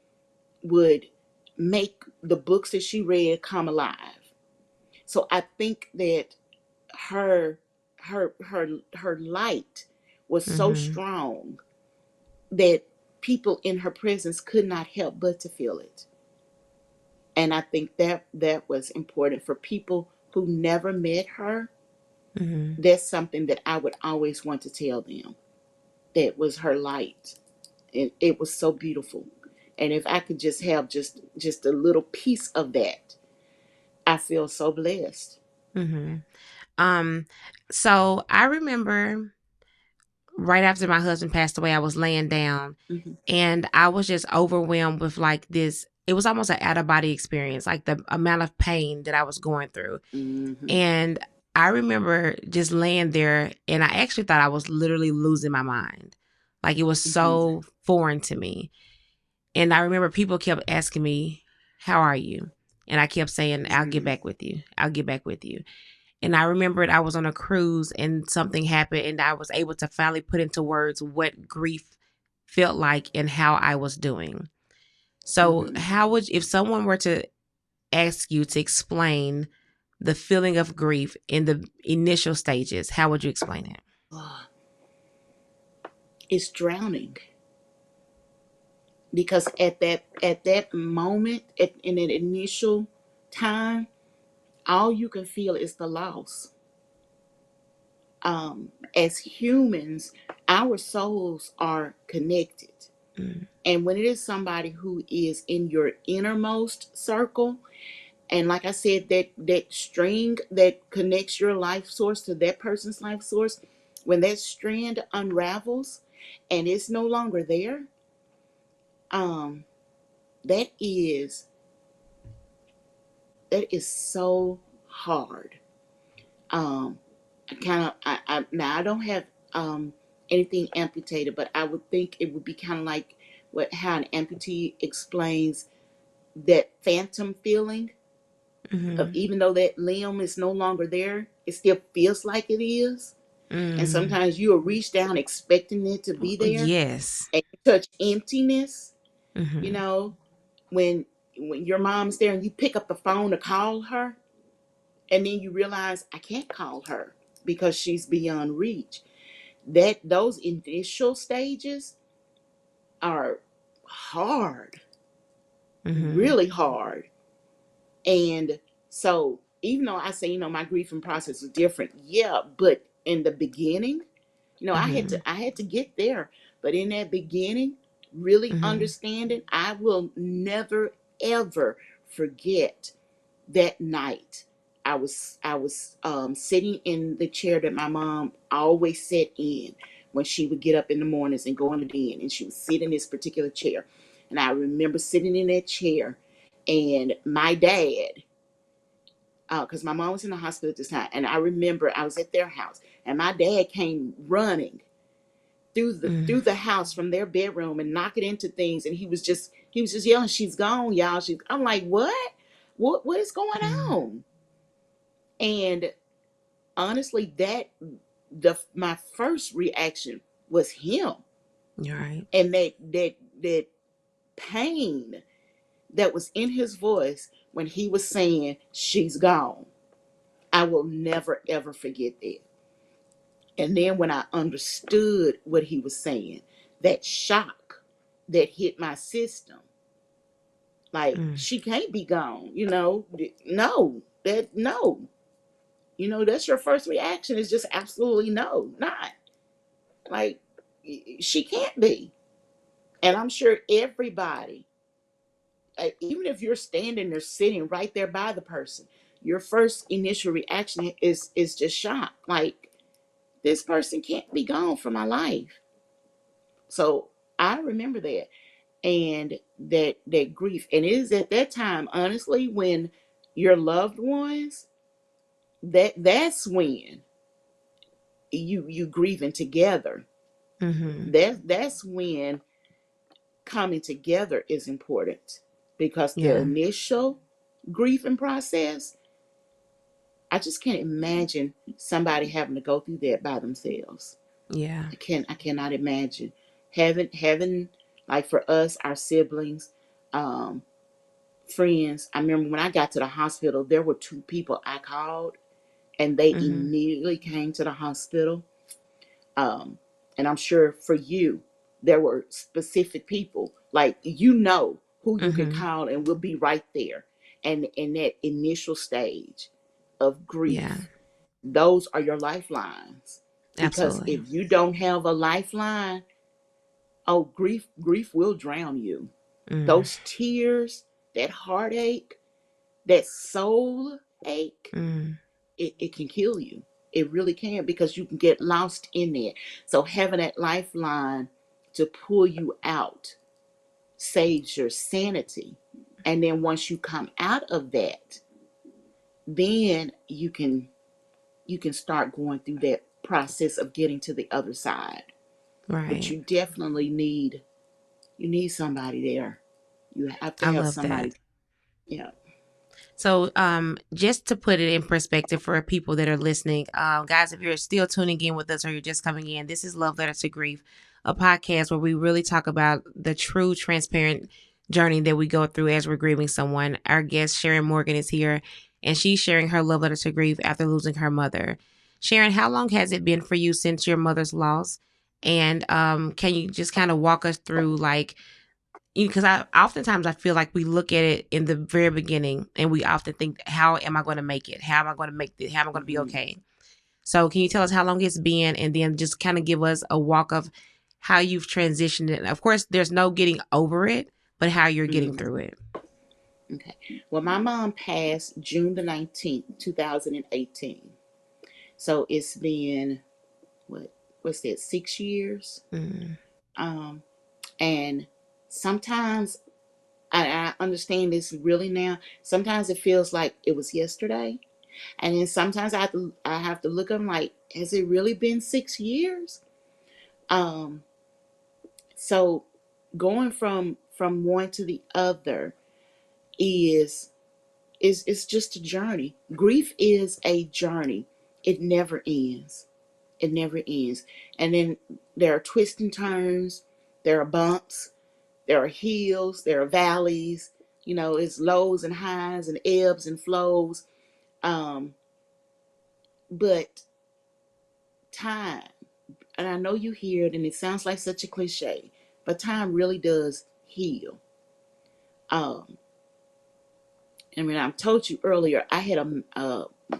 would make the books that she read come alive. So I think that her her light was so Mm-hmm. strong that people in her presence could not help but to feel it. And I think that was important for people who never met her. Mm-hmm. That's something that I would always want to tell them. That was her light, and it was so beautiful. And if I could just have just a little piece of that, I feel so blessed. Mm-hmm. Um, so I remember right after my husband passed away, I was laying down Hmm. and I was just overwhelmed with like this. It was almost an out of body experience, like the amount of pain that I was going through. Hmm. And I remember just laying there and I actually thought I was literally losing my mind. Like it was Mm-hmm. so foreign to me. And I remember people kept asking me, "How are you?" And I kept saying, "I'll get Mm-hmm. back with you. I'll get back with you." And I remembered I was on a cruise and something happened, and I was able to finally put into words what grief felt like and how I was doing. So, Mm-hmm. how would, if someone were to ask you to explain the feeling of grief in the initial stages, how would you explain it? Oh, it's drowning, because at that moment, in that initial time, all you can feel is the loss. As humans, our souls are connected. Mm, And when it is somebody who is in your innermost circle, and like I said, that string that connects your life source to that person's life source, when that strand unravels and it's no longer there, um, that is that is so hard. Um, now I don't have anything amputated, but I would think it would be kind of like what how an amputee explains that phantom feeling of, mm-hmm, even though that limb is no longer there, it still feels like it is. And mm. sometimes you'll reach down expecting it to be there, Yes. and you touch emptiness. You Mm-hmm. know, when when your mom's there and you pick up the phone to call her, and then you realize I can't call her because she's beyond reach. That those initial stages are hard, Mm-hmm. really hard. And so even though I say, my grieving process was different, yeah, but in the beginning, Mm-hmm. I had to get there. But in that beginning, really Mm-hmm. understanding, I will never ever forget that night. I was sitting in the chair that my mom always sat in when she would get up in the mornings and go in the den, and she would sit in this particular chair. And I remember sitting in that chair, and my dad, because my mom was in the hospital at this time, and I remember I was at their house, and my dad came running through the house from their bedroom and knocking into things, and he was just yelling, "She's gone, y'all!" I'm like, what is going Mm-hmm. on? And honestly, my first reaction was him, You're right. and that pain that was in his voice when he was saying she's gone. I will never ever forget that. And then when I understood what he was saying, that shock that hit my system, like, Mm. she can't be gone, no, that no, that's your first reaction, is just absolutely no, not like, she can't be. And I'm sure everybody, even if you're standing there sitting right there by the person, your first initial reaction is just shock, like, this person can't be gone from my life. So I remember that, and that grief, and it is at that time, honestly, when your loved ones, that's when you grieving together. Mm-hmm. That's when coming together is important, because the Yeah. initial grieving process, I just can't imagine somebody having to go through that by themselves. Yeah. I cannot imagine having, like, for us, our siblings, um friends. I remember when I got to the hospital, there were two people I called, and they Mm-hmm. immediately came to the hospital. Um, and I'm sure for you, there were specific people, like, who you can Mm-hmm. call and will be right there. And in that initial stage of Yeah. grief, those are your lifelines. Because Absolutely. if you don't have a lifeline, oh, grief will drown you. Mm. Those tears, that heartache, that soul ache, Mm. it can kill you. It really can, because you can get lost in it. So having that lifeline to pull you out saves your sanity. And then once you come out of that, then you can start going through that process of getting to the other side. but Right. you definitely need somebody there. You have to I have love that. somebody. Yeah. So, just to put it in perspective for people that are listening, guys, if you're still tuning in with us or you're just coming in, this is Love Letter to Grief, a podcast where we really talk about the true, transparent journey that we go through as we're grieving someone. Our guest, Sharon Morgan, is here, and she's sharing her love letter to grief after losing her mother. Sharon, how long has it been for you since your mother's loss? And can you just kind of walk us through, like, because I oftentimes I feel like we look at it in the very beginning and we often think, how am I going to make it? How am I going to make this? How am I going to be Hmm. okay? So can you tell us how long it's been, and then just kind of give us a walk of how you've transitioned it? Of course, there's no getting over it, but how you're getting Hmm. through it. Okay. Well, my mom passed June the 19th, 2018. So it's been what's that, 6 years? Mm, Um, and sometimes I understand this really now. Sometimes it feels like it was yesterday. And then sometimes I have to look at them like, has it really been 6 years? Um, so going from one to the other is just a journey. Grief is a journey. It never ends. It never ends. And then there are twists and turns, there are bumps, there are hills, there are valleys. It's lows and highs and ebbs and flows. Um, but time, and I know you hear it and it sounds like such a cliche, but time really does heal. Um, and when I told you earlier, I had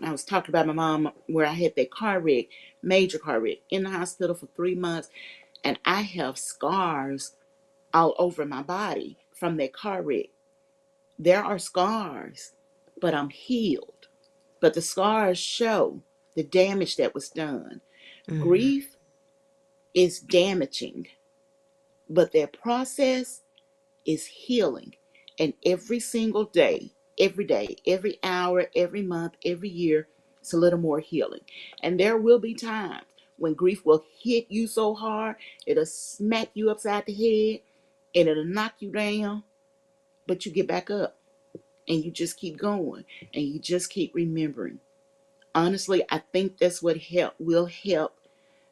I was talking about my mom where I had that car wreck, major car wreck, in the hospital for 3 months, and I have scars all over my body from that car wreck. There are scars, but I'm healed. But the scars show the damage that was done. mm, Grief is damaging, but that process is healing. And every single day, every hour, every month, every year, it's a little more healing. And there will be times when grief will hit you so hard, it'll smack you upside the head and it'll knock you down, but you get back up and you just keep going and you just keep remembering. Honestly, I think that's what will help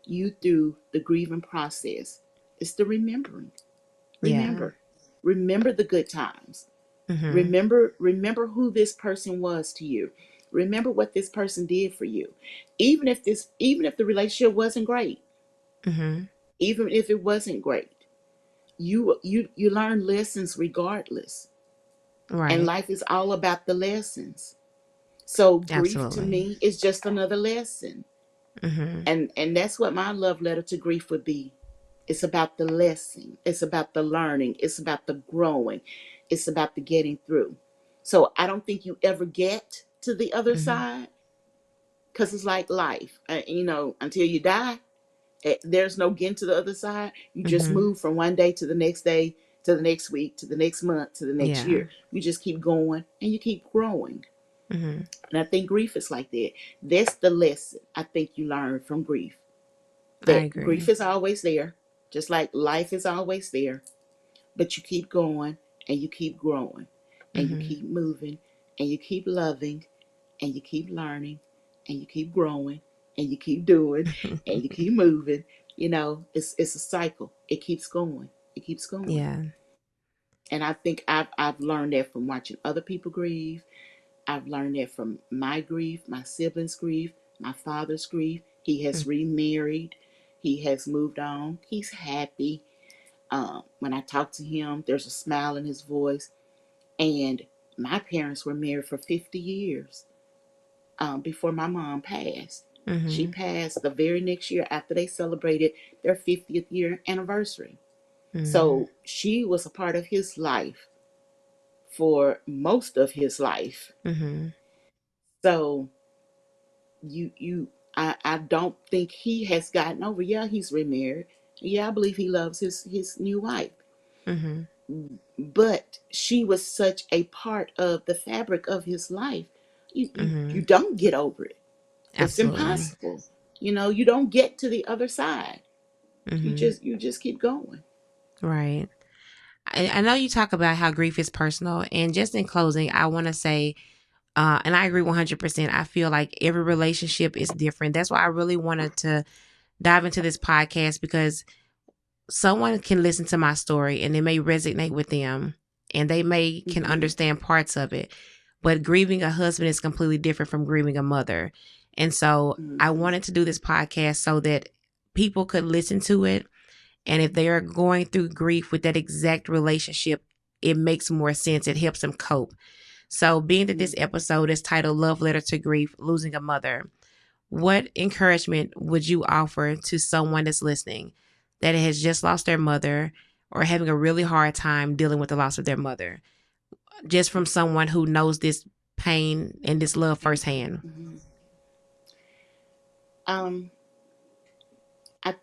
you through the grieving process. It's the remembering. yeah. Remember. Remember the good times. Mm-hmm. Remember who this person was to you. Remember what this person did for you. Even if the relationship wasn't great, Mm-hmm. even if it wasn't great, you learn lessons regardless. And Right. life is all about the lessons. So grief to Absolutely. me is just another lesson. Mm-hmm. And that's what my love letter to grief would be. It's about the lesson. It's about the learning. It's about the growing. It's about the getting through. So I don't think you ever get to the other Mm-hmm. side, because it's like life. Until you die, there's no getting to the other side. You just Mm-hmm. move from one day to the next day, to the next week, to the next month, to the next Yeah. year. You just keep going and you keep growing. Mm-hmm. And I think grief is like that. That's the lesson I think you learn from grief. I That grief agree. is always there, just like life is always there. But you keep going and you keep growing and you Mm-hmm. keep moving and you keep loving and you keep learning and you keep growing and you keep doing and you keep moving. It's a cycle. It keeps going. It keeps going. Yeah. And I think I've learned that from watching other people grieve. I've learned that from my grief, my siblings' grief, my father's grief. He has remarried. He has moved on. He's happy. When I talk to him, there's a smile in his voice. And my parents were married for 50 years before my mom passed. She Mm-hmm. passed the very next year after they celebrated their 50th year anniversary. Mm-hmm. So she was a part of his life for most of his life. Mm-hmm. So I don't think he has gotten over. Yeah, he's remarried. Yeah, I believe he loves his new wife. Mm-hmm. But she was such a part of the fabric of his life. You Mm-hmm. don't get over it. It's Absolutely. impossible. You don't get to the other side. Mm-hmm. You just keep going. Right. I know you talk about how grief is personal, and just in closing, I want to say, and I agree 100%. I feel like every relationship is different. That's why I really wanted to dive into this podcast, because someone can listen to my story and it may resonate with them, and they may can Mm-hmm. understand parts of it. But grieving a husband is completely different from grieving a mother. And so I Mm-hmm. wanted to do this podcast so that people could listen to it. And if they are going through grief with that exact relationship, it makes more sense. It helps them cope. So, being that this episode is titled Love Letter to Grief, Losing a Mother, what encouragement would you offer to someone that's listening that has just lost their mother or having a really hard time dealing with the loss of their mother? Just from someone who knows this pain and this love firsthand. Mm-hmm. Um, I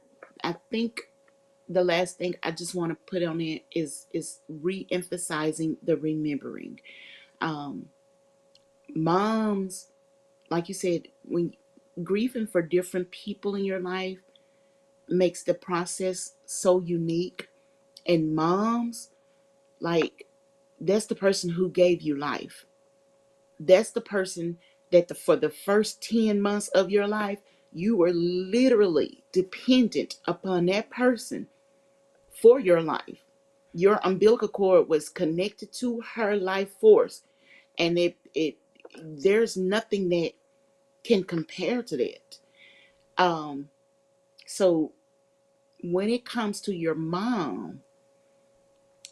I think the last thing I just want to put on it is re-emphasizing the remembering. Um, Moms, like you said, when grieving for different people in your life makes the process so unique. And moms, like, that's the person who gave you life. That's the person that for the first 10 months of your life, you were literally dependent upon that person for your life. Your umbilical cord was connected to her life force. And it there's nothing that can compare to that. Um, so when it comes to your mom,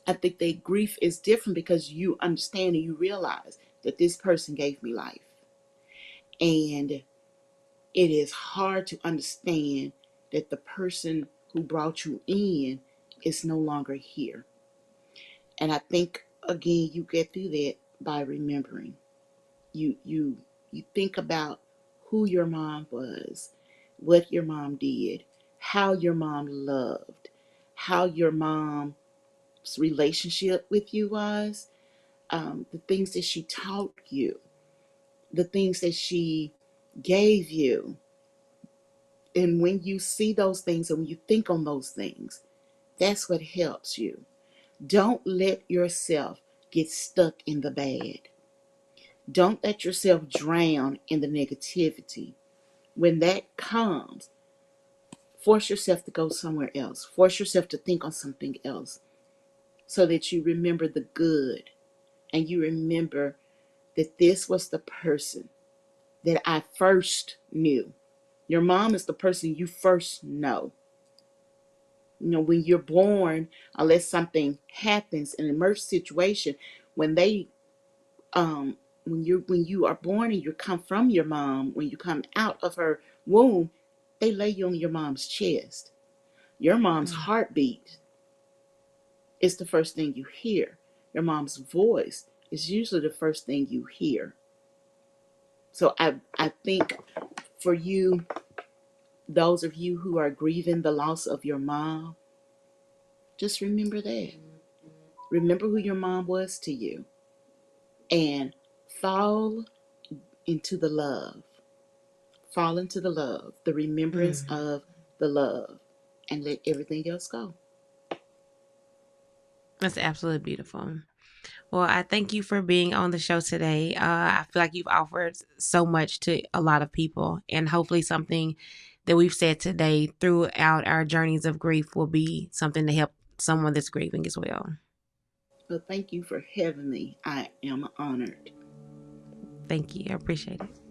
I think that grief is different because you understand and you realize that this person gave me life. And it is hard to understand that the person who brought you in is no longer here. And I think again you get through that by remembering. You think about who your mom was, what your mom did, how your mom loved, how your mom's relationship with you was, the things that she taught you, the things that she gave you. And when you see those things and when you think on those things, that's what helps you. Don't let yourself get stuck in the bad. Don't let yourself drown in the negativity. When that comes, force yourself to go somewhere else. Force yourself to think on something else so that you remember the good and you remember that this was the person that I first knew. Your mom is the person you first know. You know, when you're born, unless something happens, an emergency situation, when they when you are born and you come from your mom, when you come out of her womb, they lay you on your mom's chest. Your mom's heartbeat is the first thing you hear. Your mom's voice is usually the first thing you hear. So I think for you, those of you who are grieving the loss of your mom, just remember that. Remember who your mom was to you and fall into the love. Fall into the love, the remembrance Mm, of the love, and let everything else go. that's absolutely beautiful. Well, I thank you for being on the show today. I feel like you've offered so much to a lot of people, and hopefully, something that we've said today throughout our journeys of grief will be something to help someone that's grieving as well. Well, thank you for having me. I am honored. Thank you. I appreciate it.